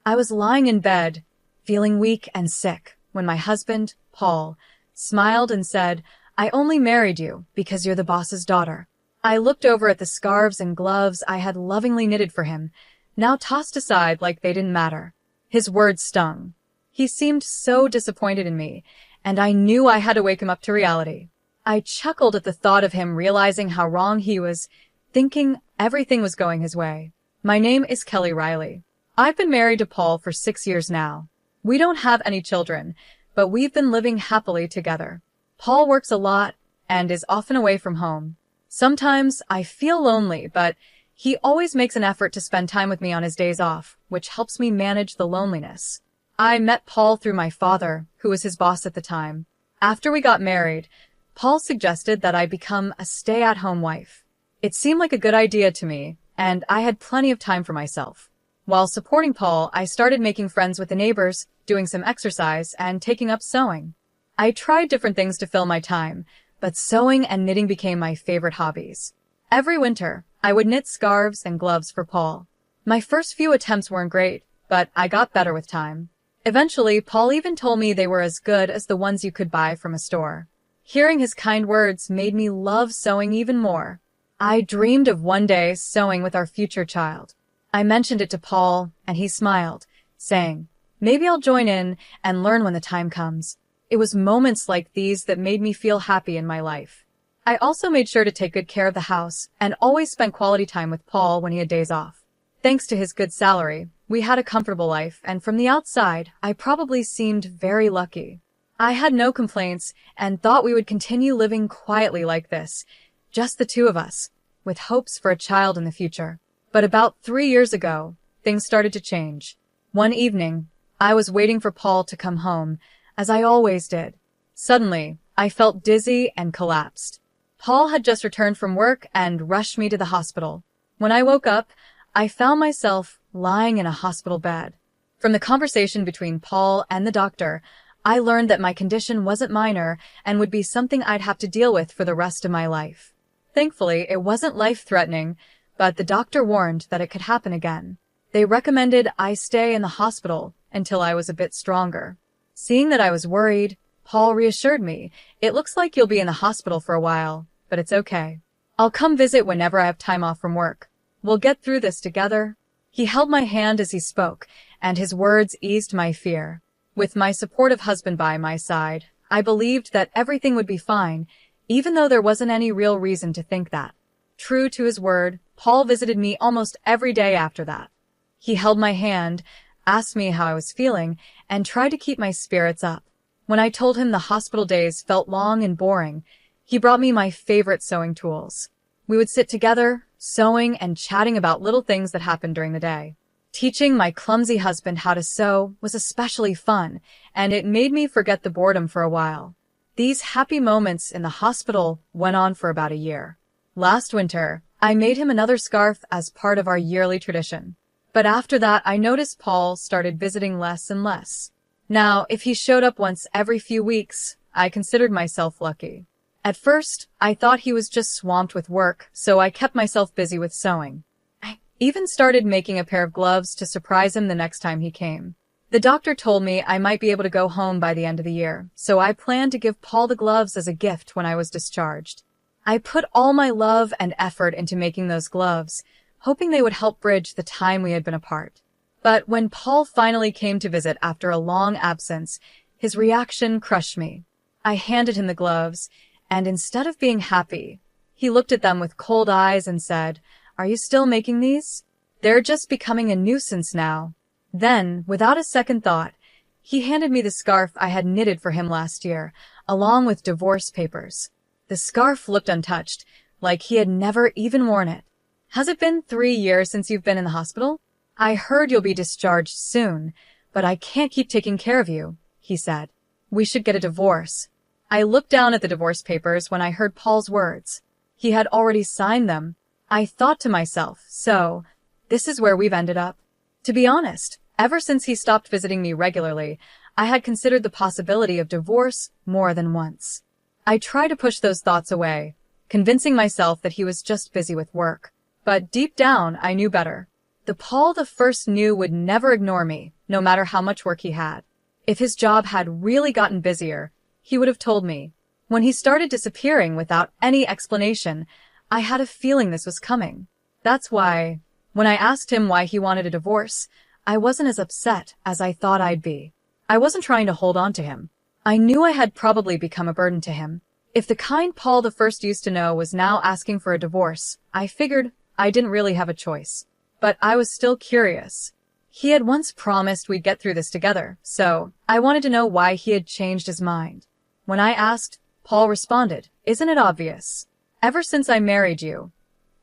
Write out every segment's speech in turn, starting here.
I was lying in bed, feeling weak and sick, when my husband, Paul, smiled and said, "I only married you because you're the boss's daughter." I looked over at the scarves and gloves I had lovingly knitted for him, now tossed aside like they didn't matter. His words stung. He seemed so disappointed in me, and I knew I had to wake him up to reality. I chuckled at the thought of him realizing how wrong he was, thinking everything was going his way. My name is Kelly Riley. I've been married to Paul for 6 years now. We don't have any children, but we've been living happily together. Paul works a lot and is often away from home. Sometimes I feel lonely, but he always makes an effort to spend time with me on his days off, which helps me manage the loneliness. I met Paul through my father, who was his boss at the time. After we got married, Paul suggested that I become a stay-at-home wife. It seemed like a good idea to me, and I had plenty of time for myself. While supporting Paul, I started making friends with the neighbors, doing some exercise, and taking up sewing. I tried different things to fill my time, but sewing and knitting became my favorite hobbies. Every winter, I would knit scarves and gloves for Paul. My first few attempts weren't great, but I got better with time. Eventually, Paul even told me they were as good as the ones you could buy from a store. Hearing his kind words made me love sewing even more. I dreamed of one day sewing with our future child. I mentioned it to Paul, and he smiled, saying, "Maybe I'll join in and learn when the time comes." It was moments like these that made me feel happy in my life. I also made sure to take good care of the house and always spent quality time with Paul when he had days off. Thanks to his good salary, we had a comfortable life, and from the outside, I probably seemed very lucky. I had no complaints and thought we would continue living quietly like this, just the two of us, with hopes for a child in the future. But about 3 years ago, things started to change. One evening, I was waiting for Paul to come home, as I always did. Suddenly, I felt dizzy and collapsed. Paul had just returned from work and rushed me to the hospital. When I woke up, I found myself lying in a hospital bed. From the conversation between Paul and the doctor, I learned that my condition wasn't minor and would be something I'd have to deal with for the rest of my life. Thankfully, it wasn't life-threatening, but the doctor warned that it could happen again. They recommended I stay in the hospital until I was a bit stronger. Seeing that I was worried, Paul reassured me, "It looks like you'll be in the hospital for a while, but it's okay. I'll come visit whenever I have time off from work. We'll get through this together." He held my hand as he spoke, and his words eased my fear. With my supportive husband by my side, I believed that everything would be fine, even though there wasn't any real reason to think that. True to his word, Paul visited me almost every day after that. He held my hand, asked me how I was feeling, and tried to keep my spirits up. When I told him the hospital days felt long and boring, he brought me my favorite sewing tools. We would sit together, sewing and chatting about little things that happened during the day. Teaching my clumsy husband how to sew was especially fun, and it made me forget the boredom for a while. These happy moments in the hospital went on for about a year. Last winter, I made him another scarf as part of our yearly tradition. But after that, I noticed Paul started visiting less and less. Now, if he showed up once every few weeks, I considered myself lucky. At first, I thought he was just swamped with work, so I kept myself busy with sewing. I even started making a pair of gloves to surprise him the next time he came. The doctor told me I might be able to go home by the end of the year, so I planned to give Paul the gloves as a gift when I was discharged. I put all my love and effort into making those gloves, hoping they would help bridge the time we had been apart. But when Paul finally came to visit after a long absence, his reaction crushed me. I handed him the gloves, and instead of being happy, he looked at them with cold eyes and said, "Are you still making these? They're just becoming a nuisance now." Then, without a second thought, he handed me the scarf I had knitted for him last year, along with divorce papers. The scarf looked untouched, like he had never even worn it. "Has it been 3 years since you've been in the hospital? I heard you'll be discharged soon, but I can't keep taking care of you," he said. "We should get a divorce." I looked down at the divorce papers when I heard Paul's words. He had already signed them. I thought to myself, so, this is where we've ended up. To be honest, ever since he stopped visiting me regularly, I had considered the possibility of divorce more than once. I tried to push those thoughts away, convincing myself that he was just busy with work. But deep down, I knew better. The Paul the First knew would never ignore me, no matter how much work he had. If his job had really gotten busier, he would have told me. When he started disappearing without any explanation, I had a feeling this was coming. That's why, when I asked him why he wanted a divorce, I wasn't as upset as I thought I'd be. I wasn't trying to hold on to him. I knew I had probably become a burden to him. If the kind Paul the First used to know was now asking for a divorce, I figured I didn't really have a choice. But I was still curious. He had once promised we'd get through this together, so I wanted to know why he had changed his mind. When I asked, Paul responded, "Isn't it obvious? Ever since I married you,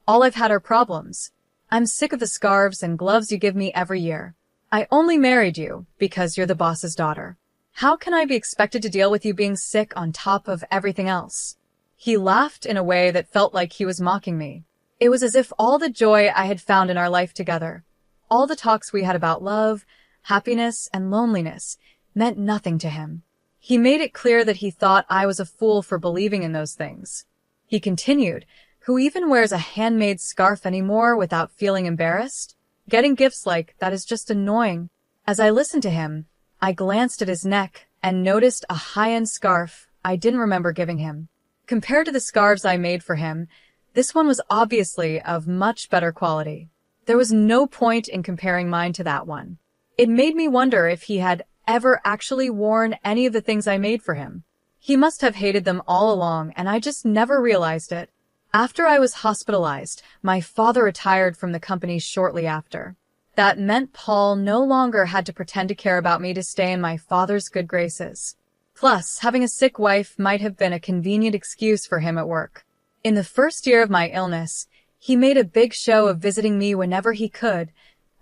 all I've had are problems. I'm sick of the scarves and gloves you give me every year. I only married you because you're the boss's daughter. How can I be expected to deal with you being sick on top of everything else?" He laughed in a way that felt like he was mocking me. It was as if all the joy I had found in our life together, all the talks we had about love, happiness, and loneliness, meant nothing to him. He made it clear that he thought I was a fool for believing in those things. He continued, "Who even wears a handmade scarf anymore without feeling embarrassed? Getting gifts like that is just annoying." As I listened to him, I glanced at his neck and noticed a high-end scarf I didn't remember giving him. Compared to the scarves I made for him, this one was obviously of much better quality. There was no point in comparing mine to that one. It made me wonder if he had ever actually worn any of the things I made for him. He must have hated them all along, and I just never realized it. After I was hospitalized, my father retired from the company shortly after. That meant Paul no longer had to pretend to care about me to stay in my father's good graces. Plus, having a sick wife might have been a convenient excuse for him at work. In the first year of my illness, he made a big show of visiting me whenever he could,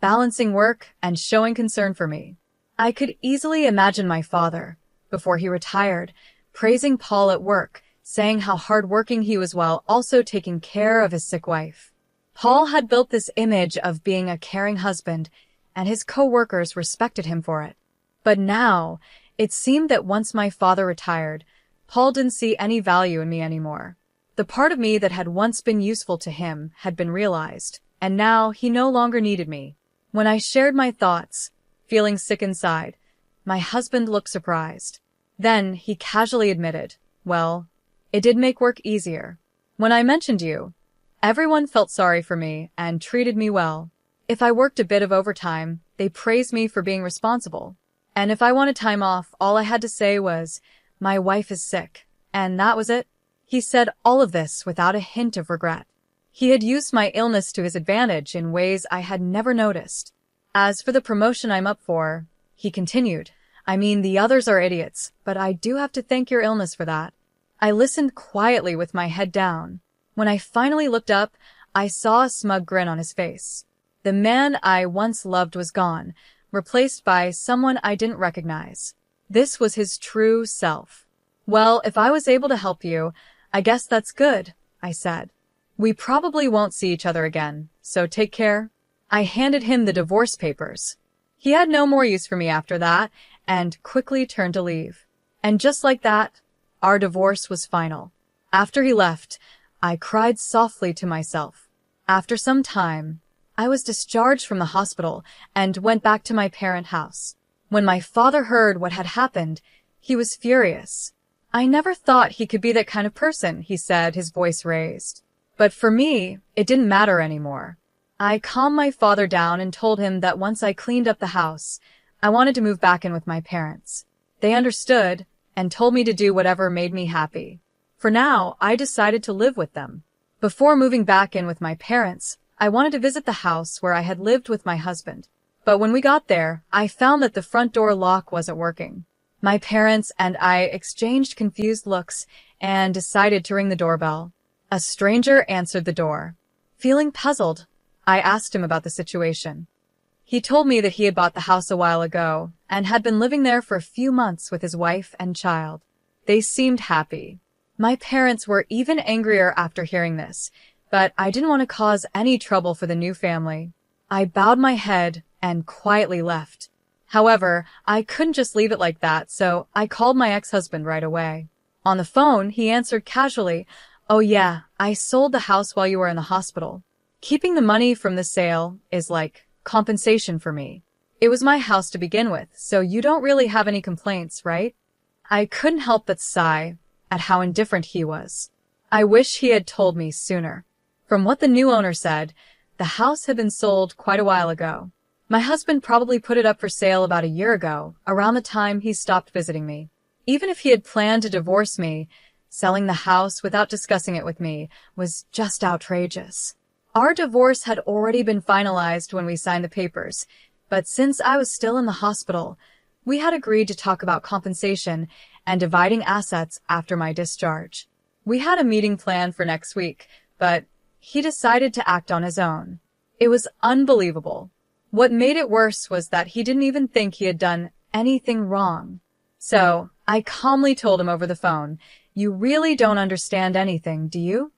balancing work and showing concern for me. I could easily imagine my father, before he retired, praising Paul at work, saying how hardworking he was while also taking care of his sick wife. Paul had built this image of being a caring husband, and his co-workers respected him for it. But now, it seemed that once my father retired, Paul didn't see any value in me anymore. The part of me that had once been useful to him had been realized, and now he no longer needed me. When I shared my thoughts, feeling sick inside, my husband looked surprised. Then he casually admitted, "Well, it did make work easier. When I mentioned you, everyone felt sorry for me and treated me well. If I worked a bit of overtime, they praised me for being responsible. And if I wanted time off, all I had to say was, 'My wife is sick.' And that was it." He said all of this without a hint of regret. He had used my illness to his advantage in ways I had never noticed. "As for the promotion I'm up for," he continued, "I mean, the others are idiots, but I do have to thank your illness for that." I listened quietly with my head down. When I finally looked up, I saw a smug grin on his face. The man I once loved was gone, replaced by someone I didn't recognize. This was his true self. "Well, if I was able to help you, I guess that's good," I said. "We probably won't see each other again, so take care." I handed him the divorce papers. He had no more use for me after that, and quickly turned to leave. And just like that, our divorce was final. After he left, I cried softly to myself. After some time, I was discharged from the hospital and went back to my parent house. When my father heard what had happened, he was furious. "I never thought he could be that kind of person," he said, his voice raised. But for me, it didn't matter anymore. I calmed my father down and told him that once I cleaned up the house, I wanted to move back in with my parents. They understood and told me to do whatever made me happy. For now, I decided to live with them. Before moving back in with my parents, I wanted to visit the house where I had lived with my husband. But when we got there, I found that the front door lock wasn't working. My parents and I exchanged confused looks and decided to ring the doorbell. A stranger answered the door. Feeling puzzled, I asked him about the situation. He told me that he had bought the house a while ago and had been living there for a few months with his wife and child. They seemed happy. My parents were even angrier after hearing this, but I didn't want to cause any trouble for the new family. I bowed my head and quietly left. However, I couldn't just leave it like that, so I called my ex-husband right away. On the phone, he answered casually, "Oh yeah, I sold the house while you were in the hospital. Keeping the money from the sale is like compensation for me. It was my house to begin with, so you don't really have any complaints, right? I couldn't help but sigh at how indifferent he was. I wish he had told me sooner. From what the new owner said, the house had been sold quite a while ago. My husband probably put it up for sale about a year ago, around the time he stopped visiting me. Even if he had planned to divorce me, selling the house without discussing it with me was just outrageous. Our divorce had already been finalized when we signed the papers, but since I was still in the hospital, we had agreed to talk about compensation and dividing assets after my discharge. We had a meeting planned for next week, but he decided to act on his own. It was unbelievable. What made it worse was that he didn't even think he had done anything wrong. So, I calmly told him over the phone, "You really don't understand anything, do you?"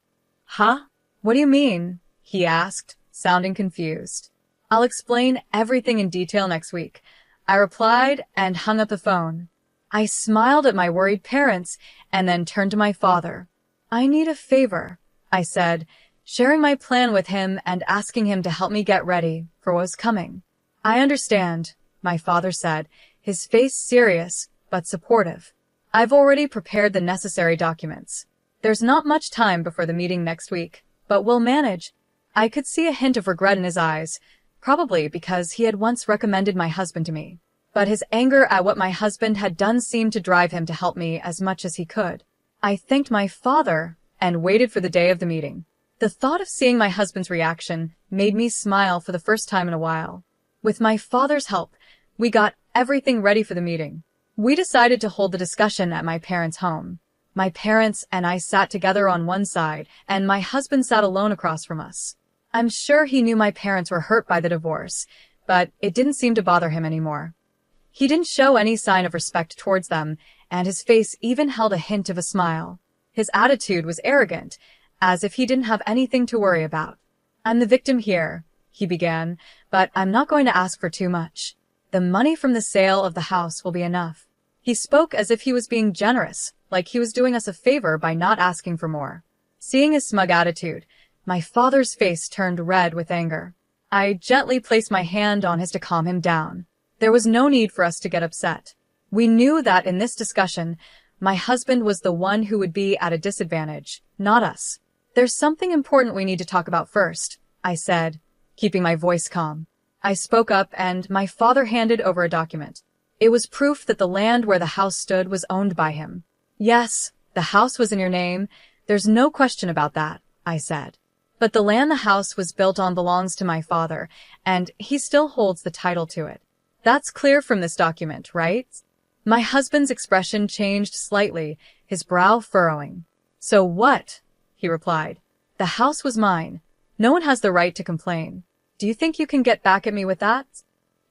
"Huh? What do you mean?" he asked, sounding confused. "I'll explain everything in detail next week," I replied and hung up the phone. I smiled at my worried parents and then turned to my father. "I need a favor," I said, sharing my plan with him and asking him to help me get ready for what was coming. "I understand," my father said, his face serious but supportive. "I've already prepared the necessary documents. There's not much time before the meeting next week, but we'll manage." I could see a hint of regret in his eyes, probably because he had once recommended my husband to me. But his anger at what my husband had done seemed to drive him to help me as much as he could. I thanked my father and waited for the day of the meeting. The thought of seeing my husband's reaction made me smile for the first time in a while. With my father's help, we got everything ready for the meeting. We decided to hold the discussion at my parents' home. My parents and I sat together on one side, and my husband sat alone across from us. I'm sure he knew my parents were hurt by the divorce, but it didn't seem to bother him anymore. He didn't show any sign of respect towards them, and his face even held a hint of a smile. His attitude was arrogant, as if he didn't have anything to worry about. "I'm the victim here," he began, "but I'm not going to ask for too much. The money from the sale of the house will be enough." He spoke as if he was being generous, like he was doing us a favor by not asking for more. Seeing his smug attitude, my father's face turned red with anger. I gently placed my hand on his to calm him down. There was no need for us to get upset. We knew that in this discussion, my husband was the one who would be at a disadvantage, not us. "There's something important we need to talk about first," I said, keeping my voice calm. I spoke up and my father handed over a document. It was proof that the land where the house stood was owned by him. "Yes, the house was in your name. There's no question about that," I said. "But the land the house was built on belongs to my father, and he still holds the title to it. That's clear from this document, right?" My husband's expression changed slightly, his brow furrowing. "So what?" he replied. "The house was mine. No one has the right to complain. Do you think you can get back at me with that?"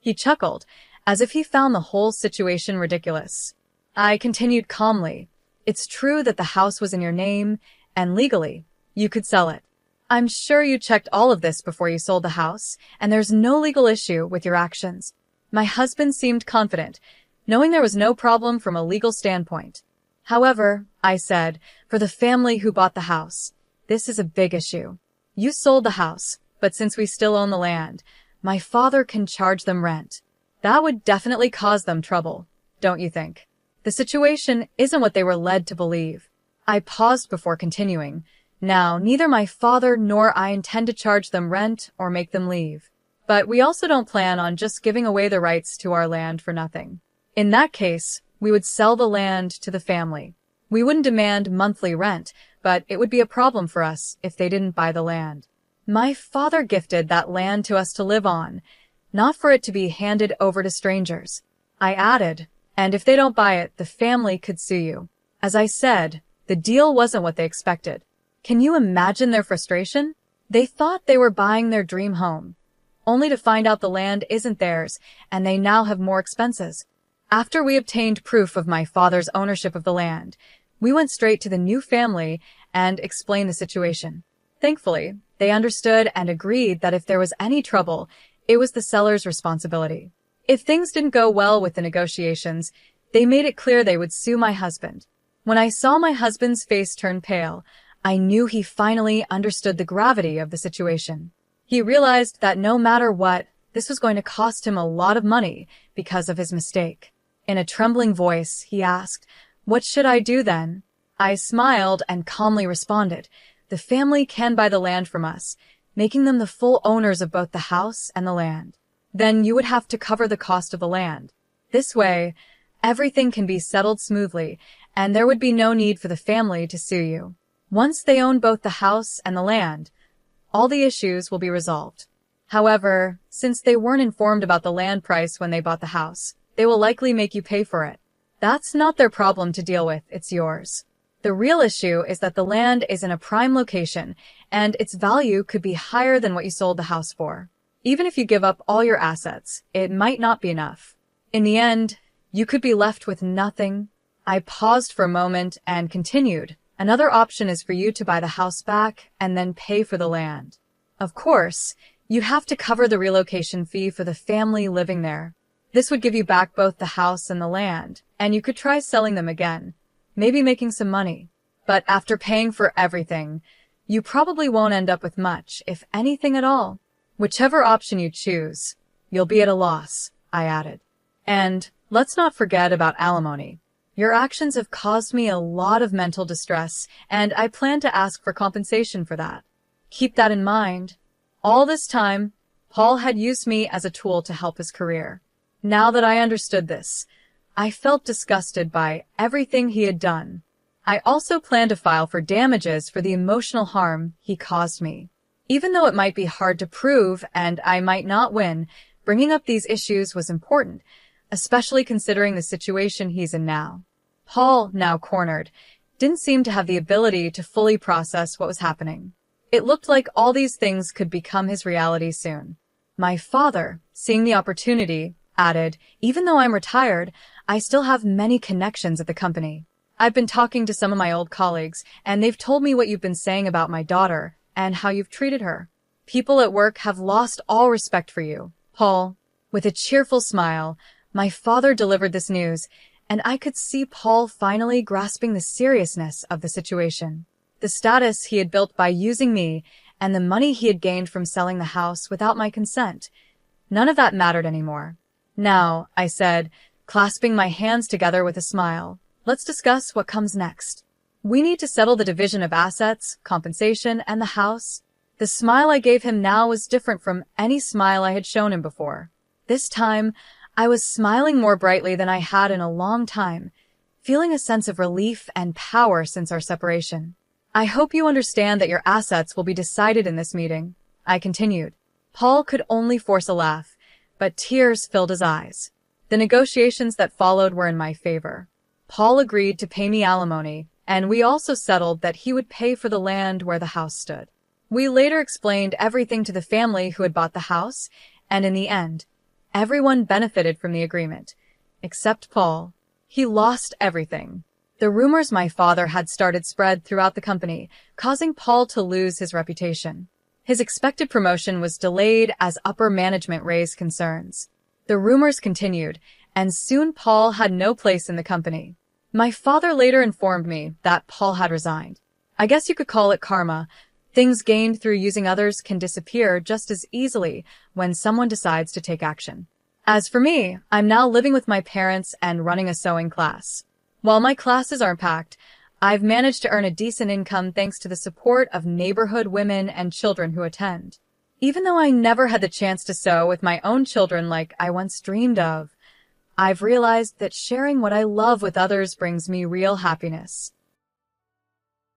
He chuckled, as if he found the whole situation ridiculous. I continued calmly. "It's true that the house was in your name, and legally, you could sell it. I'm sure you checked all of this before you sold the house, and there's no legal issue with your actions." My husband seemed confident, knowing there was no problem from a legal standpoint. "However," I said, "for the family who bought the house, this is a big issue. You sold the house, but since we still own the land, my father can charge them rent. That would definitely cause them trouble, don't you think? The situation isn't what they were led to believe." I paused before continuing. "Now, neither my father nor I intend to charge them rent or make them leave. But we also don't plan on just giving away the rights to our land for nothing. In that case, we would sell the land to the family. We wouldn't demand monthly rent, but it would be a problem for us if they didn't buy the land. My father gifted that land to us to live on, not for it to be handed over to strangers." I added, "And if they don't buy it, the family could sue you." As I said, the deal wasn't what they expected. Can you imagine their frustration? They thought they were buying their dream home, only to find out the land isn't theirs, and they now have more expenses. After we obtained proof of my father's ownership of the land, we went straight to the new family and explained the situation. Thankfully, they understood and agreed that if there was any trouble, it was the seller's responsibility. If things didn't go well with the negotiations, they made it clear they would sue my husband. When I saw my husband's face turn pale, I knew he finally understood the gravity of the situation. He realized that no matter what, This was going to cost him a lot of money because of his mistake. In a trembling voice, he asked, "What should I do then?" I smiled and calmly responded, "The family can buy the land from us, making them the full owners of both the house and the land. Then you would have to cover the cost of the land. This way, everything can be settled smoothly, and there would be no need for the family to sue you. Once they own both the house and the land, all the issues will be resolved. However, since they weren't informed about the land price when they bought the house, they will likely make you pay for it. That's not their problem to deal with, it's yours. The real issue is that the land is in a prime location, and its value could be higher than what you sold the house for. Even if you give up all your assets, it might not be enough. In the end, you could be left with nothing." I paused for a moment and continued, "Another option is for you to buy the house back and then pay for the land. Of course, you'd have to cover the relocation fee for the family living there. This would give you back both the house and the land, and you could try selling them again, maybe making some money. But after paying for everything, you probably won't end up with much, if anything at all. Whichever option you choose, you'll be at a loss," I added. "And let's not forget about alimony. Your actions have caused me a lot of mental distress, and I plan to ask for compensation for that. Keep that in mind." All this time, Paul had used me as a tool to help his career. Now that I understood this, I felt disgusted by everything he had done. I also planned to file for damages for the emotional harm he caused me. Even though it might be hard to prove and I might not win, bringing up these issues was important, especially considering the situation he's in now. Paul, now cornered, didn't seem to have the ability to fully process what was happening. It looked like all these things could become his reality soon. My father, seeing the opportunity, added, "Even though I'm retired, I still have many connections at the company. I've been talking to some of my old colleagues, and they've told me what you've been saying about my daughter and how you've treated her. People at work have lost all respect for you, Paul." With a cheerful smile, my father delivered this news, and I could see Paul finally grasping the seriousness of the situation. The status he had built by using me and the money he had gained from selling the house without my consent, none of that mattered anymore. "Now," I said, clasping my hands together with a smile, "let's discuss what comes next. We need to settle the division of assets, compensation, and the house." The smile I gave him now was different from any smile I had shown him before. This time, I was smiling more brightly than I had in a long time, feeling a sense of relief and power since our separation. "I hope you understand that your assets will be decided in this meeting," I continued. Paul could only force a laugh, but tears filled his eyes. The negotiations that followed were in my favor. Paul agreed to pay me alimony, and we also settled that he would pay for the land where the house stood. We later explained everything to the family who had bought the house, and in the end, everyone benefited from the agreement, except Paul. He lost everything. The rumors my father had started spread throughout the company, causing Paul to lose his reputation. His expected promotion was delayed as upper management raised concerns. The rumors continued, and soon Paul had no place in the company. My father later informed me that Paul had resigned. I guess you could call it karma. Things gained through using others can disappear just as easily when someone decides to take action. As for me, I'm now living with my parents and running a sewing class. While my classes aren't packed, I've managed to earn a decent income thanks to the support of neighborhood women and children who attend. Even though I never had the chance to sew with my own children like I once dreamed of, I've realized that sharing what I love with others brings me real happiness.